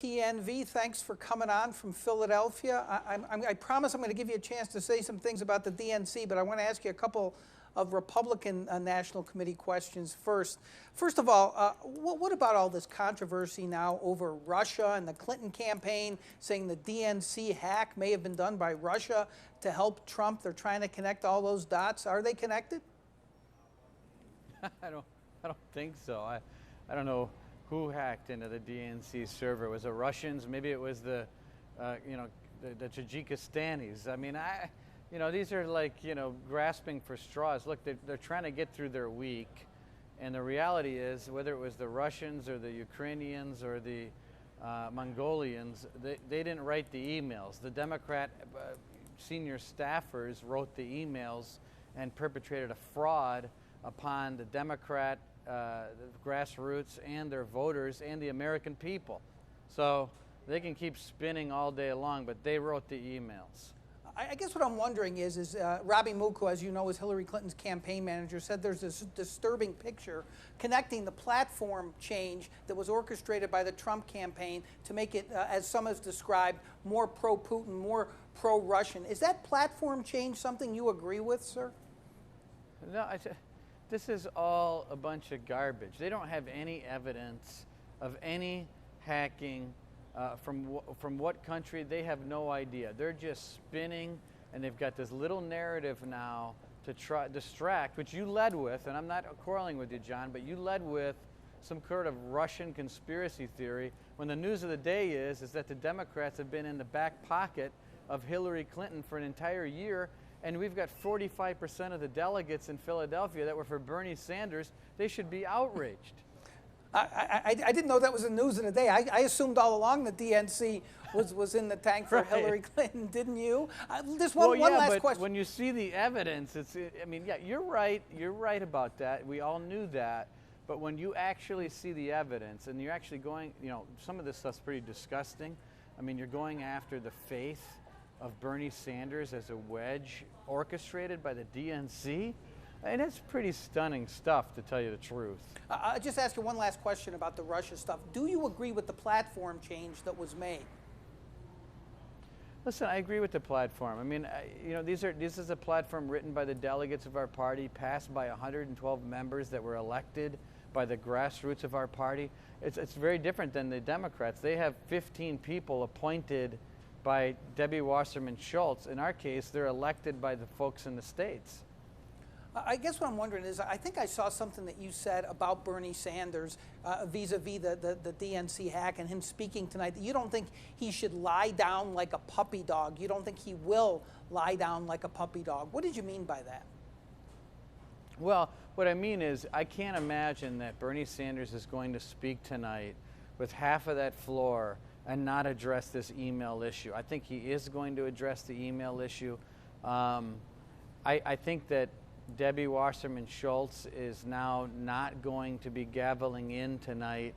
PNV, thanks for coming on from Philadelphia. I promise I'm going to give you a chance to say some things about the DNC, but I want to ask you a couple of Republican National Committee questions first. First of all, what about all this controversy now over Russia and the Clinton campaign saying the DNC hack may have been done by Russia to help Trump? They're trying to connect all those dots. Are they connected? I don't think so. I don't know who hacked into the DNC server. Was it Russians? Maybe it was the Tajikistanis. I mean, these are like, grasping for straws. Look, they're trying to get through their week, and the reality is, whether it was the Russians or the Ukrainians or the Mongolians, they didn't write the emails. The Democrat senior staffers wrote the emails and perpetrated a fraud upon the Democrat grassroots and their voters and the American people. So they can keep spinning all day long, but they wrote the emails. I guess what I'm wondering is Robbie Muko, as you know, is Hillary Clinton's campaign manager, said there's this disturbing picture connecting the platform change that was orchestrated by the Trump campaign to make it, as some have described, more pro-Putin, more pro-Russian. Is that platform change something you agree with, sir? No, this is all a bunch of garbage. They don't have any evidence of any hacking from what country. They have no idea. They're just spinning, and they've got this little narrative now to try distract, which you led with, and I'm not quarreling with you, John, but you led with some sort of Russian conspiracy theory when the news of the day is that the Democrats have been in the back pocket of Hillary Clinton for an entire year. And we've got 45% of the delegates in Philadelphia that were for Bernie Sanders. They should be outraged. I didn't know that was the news of the day. I assumed all along the DNC was in the tank for Hillary Clinton, didn't you? Just one last question. When you see the evidence, you're right. You're right about that. We all knew that. But when you actually see the evidence and you're actually going, some of this stuff's pretty disgusting. I mean, you're going after the faith of Bernie Sanders as a wedge orchestrated by the DNC. And it's pretty stunning stuff, to tell you the truth. I'll just ask you one last question about the Russia stuff. Do you agree with the platform change that was made? Listen, I agree with the platform. I mean, this is a platform written by the delegates of our party, passed by 112 members that were elected by the grassroots of our party. It's very different than the Democrats. They have 15 people appointed by Debbie Wasserman Schultz. In our case, they're elected by the folks in the states. I guess what I'm wondering is, I think I saw something that you said about Bernie Sanders vis-a-vis the DNC hack and him speaking tonight, that you don't think he should lie down like a puppy dog. You don't think he will lie down like a puppy dog. What did you mean by that? Well, what I mean is, I can't imagine that Bernie Sanders is going to speak tonight with half of that floor and not address this email issue. I think he is going to address the email issue. I think that Debbie Wasserman Schultz is now not going to be gaveling in tonight.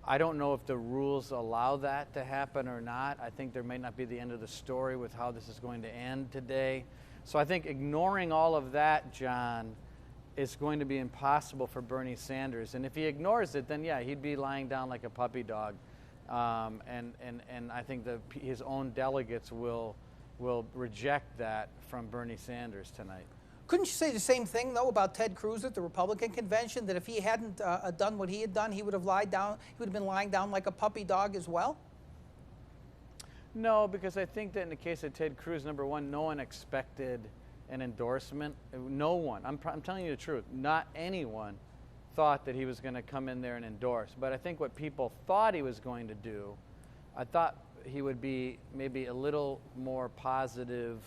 I don't know if the rules allow that to happen or not. I think there may not be the end of the story with how this is going to end today. So I think ignoring all of that, John, is going to be impossible for Bernie Sanders. And if he ignores it, then yeah, he'd be lying down like a puppy dog. And I think his own delegates will reject that from Bernie Sanders tonight. Couldn't you say the same thing, though, about Ted Cruz at the Republican convention, that if he hadn't done what he had done, he would have been lying down like a puppy dog as well? No, because I think that in the case of Ted Cruz, number one, no one expected an endorsement. No one. I'm telling you the truth. Not anyone thought that he was going to come in there and endorse. But I think what people thought he was going to do, I thought he would be maybe a little more positive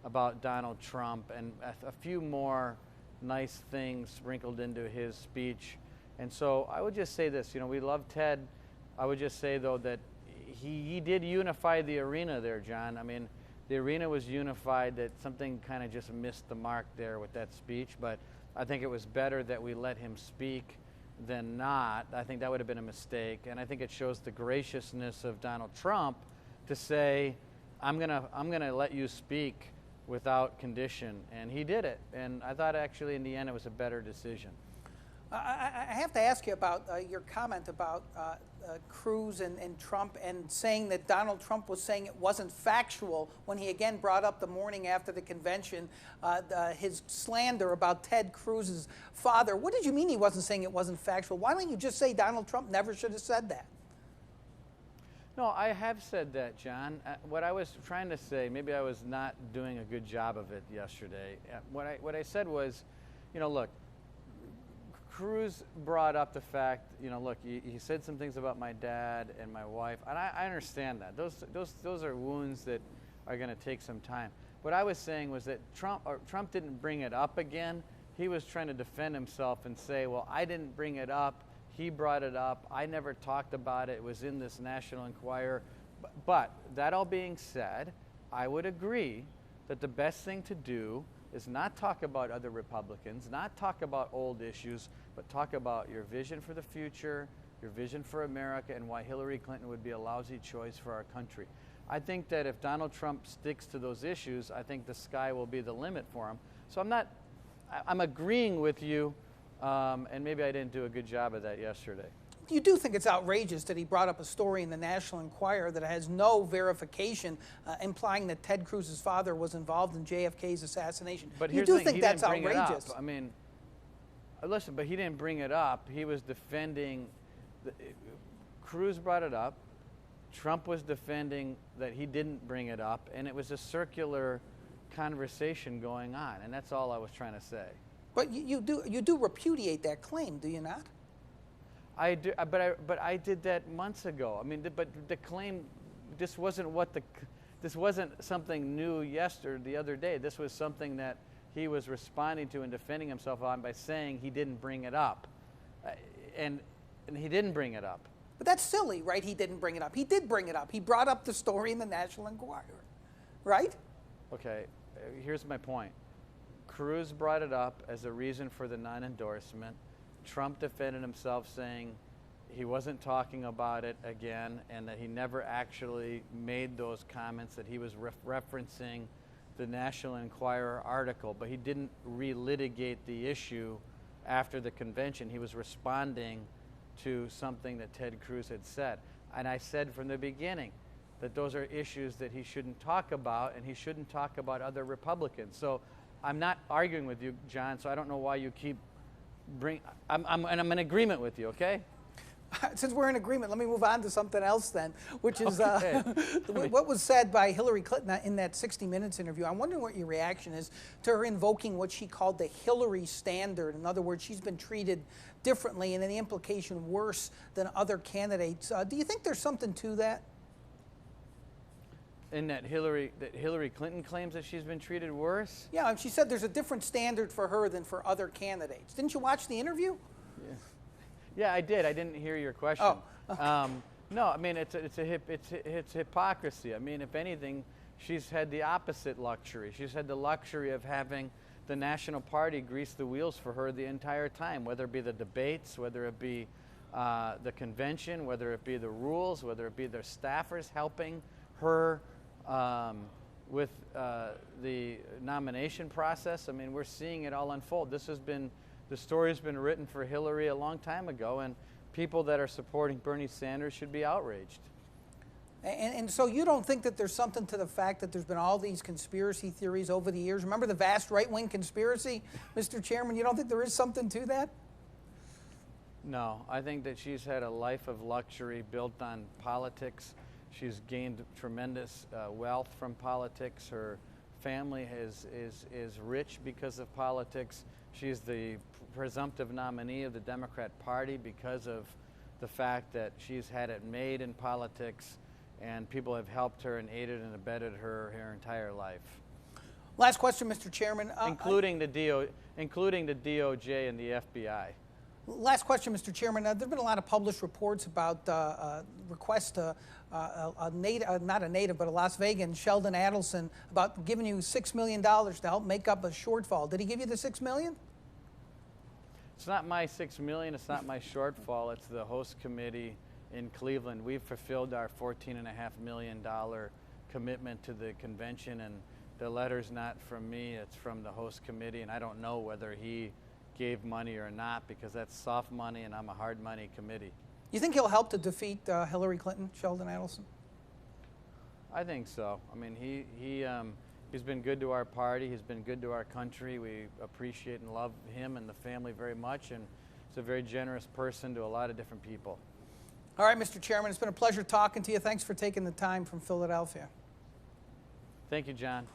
about Donald Trump and a few more nice things sprinkled into his speech. And so I would just say this, we love Ted. I would just say, though, that he did unify the arena there, John. I mean, the arena was unified, that something kind of just missed the mark there with that speech. But I think it was better that we let him speak than not. I think that would have been a mistake. And I think it shows the graciousness of Donald Trump to say, I'm gonna let you speak without condition, and he did it. And I thought actually in the end it was a better decision. I have to ask you about your comment about Cruz and Trump, and saying that Donald Trump was saying it wasn't factual when he again brought up the morning after the convention his slander about Ted Cruz's father. What did you mean he wasn't saying it wasn't factual? Why don't you just say Donald Trump never should have said that? No, I have said that, John. What I was trying to say, maybe I was not doing a good job of it yesterday. What I said was, look, Cruz brought up the fact, look, he said some things about my dad and my wife, and I understand that. Those are wounds that are going to take some time. What I was saying was that Trump didn't bring it up again. He was trying to defend himself and say, well, I didn't bring it up. He brought it up. I never talked about it. It was in this National Enquirer. But that all being said, I would agree that the best thing to do is not talk about other Republicans, not talk about old issues, but talk about your vision for the future, your vision for America, and why Hillary Clinton would be a lousy choice for our country. I think that if Donald Trump sticks to those issues, I think the sky will be the limit for him. So I'm agreeing with you, and maybe I didn't do a good job of that yesterday. You do think it's outrageous that he brought up a story in the National Enquirer that has no verification implying that Ted Cruz's father was involved in JFK's assassination. But you do think that's outrageous? I mean, listen, but he didn't bring it up. He was defending, Cruz brought it up. Trump was defending that he didn't bring it up, and it was a circular conversation going on, and that's all I was trying to say. But you do repudiate that claim, do you not? I do, but I did that months ago. I mean, but the claim, this wasn't something new the other day. This was something that he was responding to and defending himself on by saying he didn't bring it up, and he didn't bring it up. But that's silly, right? He didn't bring it up. He did bring it up. He brought up the story in the National Enquirer, right? Okay, here's my point. Cruz brought it up as a reason for the non-endorsement. Trump defended himself, saying he wasn't talking about it again and that he never actually made those comments, that he was referencing the National Enquirer article, but he didn't relitigate the issue after the convention. He was responding to something that Ted Cruz had said. And I said from the beginning that those are issues that he shouldn't talk about, and he shouldn't talk about other Republicans. So I'm not arguing with you, John, so I don't know why you keep I'm in agreement with you, okay? Since we're in agreement, let me move on to something else then, which is okay. What was said by Hillary Clinton in that 60 Minutes interview. I'm wondering what your reaction is to her invoking what she called the Hillary standard. In other words, she's been treated differently and in the implication worse than other candidates. Do you think there's something to that? In that Hillary Clinton claims that she's been treated worse? Yeah, she said there's a different standard for her than for other candidates. Didn't you watch the interview? Yeah, I did. I didn't hear your question. Oh, okay. No, I mean it's hypocrisy. I mean, if anything, she's had the opposite luxury. She's had the luxury of having the National Party grease the wheels for her the entire time, whether it be the debates, whether it be the convention, whether it be the rules, whether it be their staffers helping her with the nomination process. I mean, we're seeing it all unfold. The story's been written for Hillary a long time ago, and people that are supporting Bernie Sanders should be outraged. And so you don't think that there's something to the fact that there's been all these conspiracy theories over the years? Remember the vast right-wing conspiracy, Mr. Chairman? You don't think there is something to that? No, I think that she's had a life of luxury built on politics. She's gained tremendous wealth from politics. Her family is rich because of politics. She's the presumptive nominee of the Democrat Party because of the fact that she's had it made in politics, and people have helped her and aided and abetted her entire life. Last question, Mr. Chairman. Including the DOJ and the FBI. Last question, Mr. Chairman. There have been a lot of published reports about requests to not a native, but a Las Vegan, Sheldon Adelson, about giving you $6 million to help make up a shortfall. Did he give you the $6 million? It's not my $6 million. It's not my shortfall. It's the host committee in Cleveland. We've fulfilled our $14.5 million commitment to the convention, and the letter's not from me. It's from the host committee, and I don't know whether he gave money or not, because that's soft money and I'm a hard money committee. You think he'll help to defeat Hillary Clinton, Sheldon Adelson? I think so. I mean, he's been good to our party. He's been good to our country. We appreciate and love him and the family very much, and he's a very generous person to a lot of different people. All right, Mr. Chairman, it's been a pleasure talking to you. Thanks for taking the time from Philadelphia. Thank you, John.